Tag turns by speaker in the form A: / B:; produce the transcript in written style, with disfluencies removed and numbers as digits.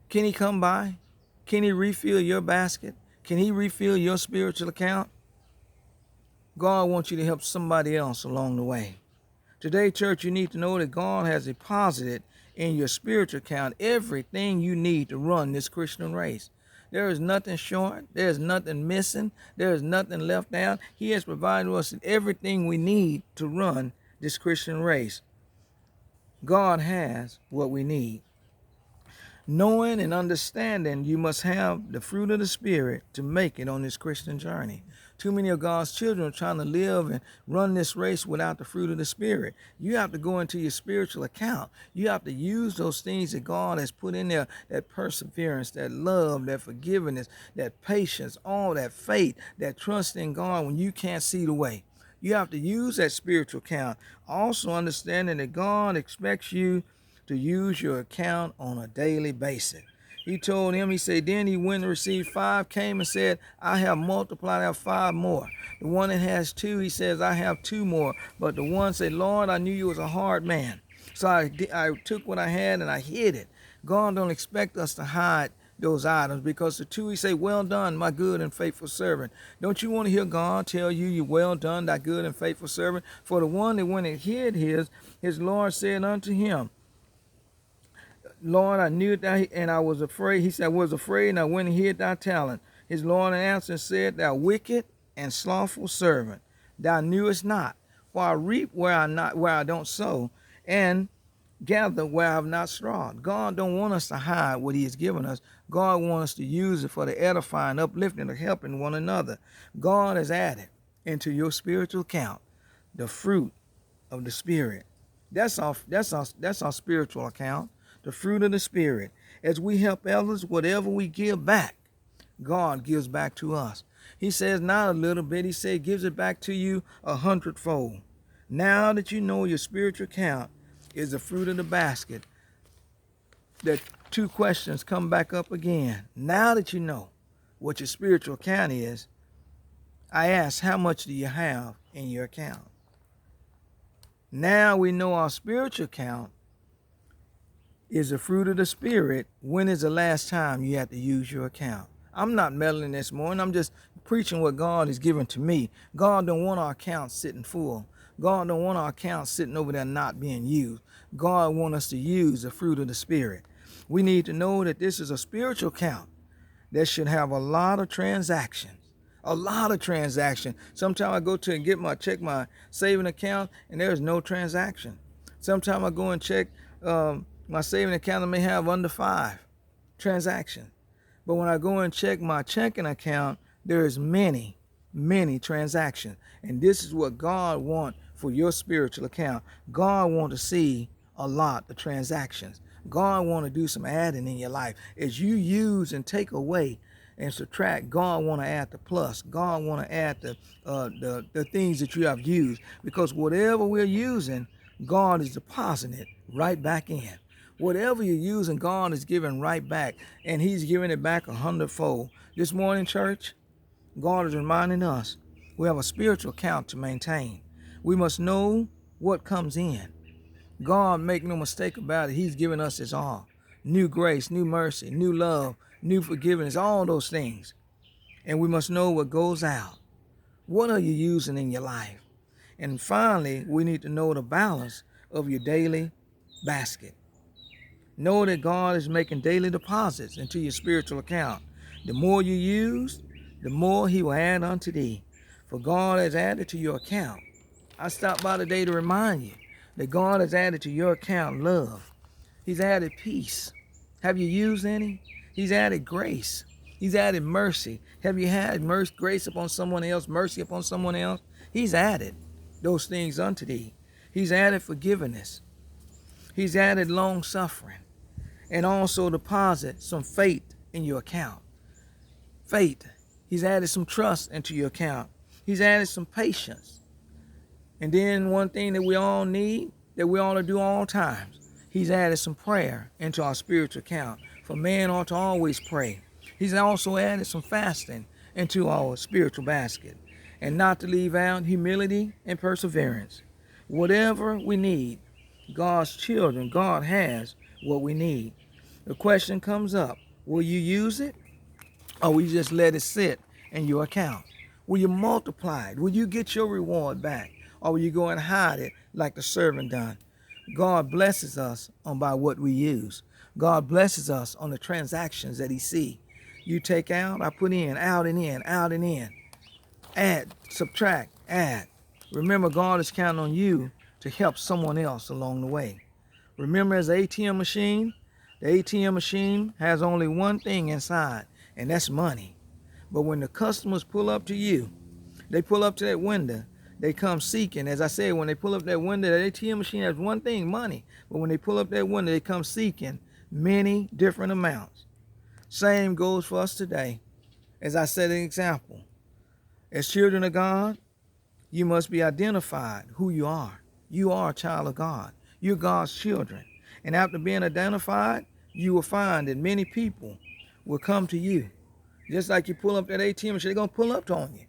A: Can he come by? Can he refill your basket? Can he refill your spiritual account? God wants you to help somebody else along the way. Today, church, you need to know that God has deposited in your spiritual account everything you need to run this Christian race. There is nothing short. There is nothing missing. There is nothing left out. He has provided us everything we need to run this Christian race. God has what we need. Knowing and understanding you must have the fruit of the Spirit to make it on this Christian journey. Too many of God's children are trying to live and run this race without the fruit of the Spirit. You have to go into your spiritual account. You have to use those things that God has put in there, that perseverance, that love, that forgiveness, that patience, all that faith, that trust in God when you can't see the way. You have to use that spiritual account. Also understanding that God expects you to use your account on a daily basis. He told him, he said, then he went and received 5, came and said, I have multiplied out 5 more. The one that has 2, he says, I have 2 more. But the one said, Lord, I knew you was a hard man. So I took what I had and I hid it. God don't expect us to hide those items, because the 2, he say, well done, my good and faithful servant. Don't you want to hear God tell you, you well done, thy good and faithful servant? For the one that went and hid his Lord said unto him, Lord, I knew that, and I was afraid. He said, I was afraid, and I went and hid thy talent. His Lord answered and said, thou wicked and slothful servant, thou knewest not, for I reap where I don't sow, and gather where I have not strawed. God don't want us to hide what he has given us. God wants us to use it for the edifying, uplifting, of helping one another. God has added into your spiritual account the fruit of the Spirit. That's our spiritual account. The fruit of the Spirit. As we help others, whatever we give back, God gives back to us. He says not a little bit, he said gives it back to you 100-fold. Now that you know your spiritual account is the fruit of the basket, the 2 questions come back up again. Now that you know what your spiritual account is, I ask, how much do you have in your account? Now we know our spiritual account is the fruit of the Spirit. When is the last time you have to use your account? I'm not meddling this morning. I'm just preaching what God has given to me. God don't want our accounts sitting full. God don't want our accounts sitting over there not being used. God wants us to use the fruit of the Spirit. We need to know that this is a spiritual account that should have a lot of transactions. A lot of transactions. Sometimes I go to and check my saving account and there's no transaction. Sometimes I go and check my saving account, I may have under 5 transactions. But when I go and check my checking account, there's many, many transactions. And this is what God wants for your spiritual account. God wants to see a lot of transactions. God wants to do some adding in your life. As you use and take away and subtract, God want to add the plus. God want to add the things that you have used. Because whatever we're using, God is depositing it right back in. Whatever you're using, God is giving right back, and he's giving it back 100-fold. This morning, church, God is reminding us we have a spiritual account to maintain. We must know what comes in. God, make no mistake about it, he's given us his all. New grace, new mercy, new love, new forgiveness, all those things. And we must know what goes out. What are you using in your life? And finally, we need to know the balance of your daily basket. Know that God is making daily deposits into your spiritual account. The more you use, the more he will add unto thee. For God has added to your account. I stopped by today to remind you that God has added to your account love. He's added peace. Have you used any? He's added grace. He's added mercy. Have you had mercy, grace upon someone else, mercy upon someone else? He's added those things unto thee. He's added forgiveness. He's added long suffering. And also deposit some faith in your account. Faith. He's added some trust into your account. He's added some patience. And then one thing that we all need, that we ought to do all times, he's added some prayer into our spiritual account. For man ought to always pray. He's also added some fasting into our spiritual basket. And not to leave out humility and perseverance. Whatever we need, God's children, God has what we need. The question comes up, will you use it, or will you just let it sit in your account? Will you multiply it? Will you get your reward back, or will you go and hide it like the servant done? God blesses us on by what we use. God blesses us on the transactions that he see. You take out, I put in, out and in, out and in. Add, subtract, add. Remember, God is counting on you to help someone else along the way. Remember, as an ATM machine, the ATM machine has only one thing inside, and that's money. But when the customers pull up to you, they pull up to that window, they come seeking. As I said, when they pull up that window, that ATM machine has one thing, money. But when they pull up that window, they come seeking many different amounts. Same goes for us today. As I said, an example. As children of God, you must be identified who you are. You are a child of God. You're God's children. And after being identified, you will find that many people will come to you. Just like you pull up that ATM machine, they're going to pull up on you.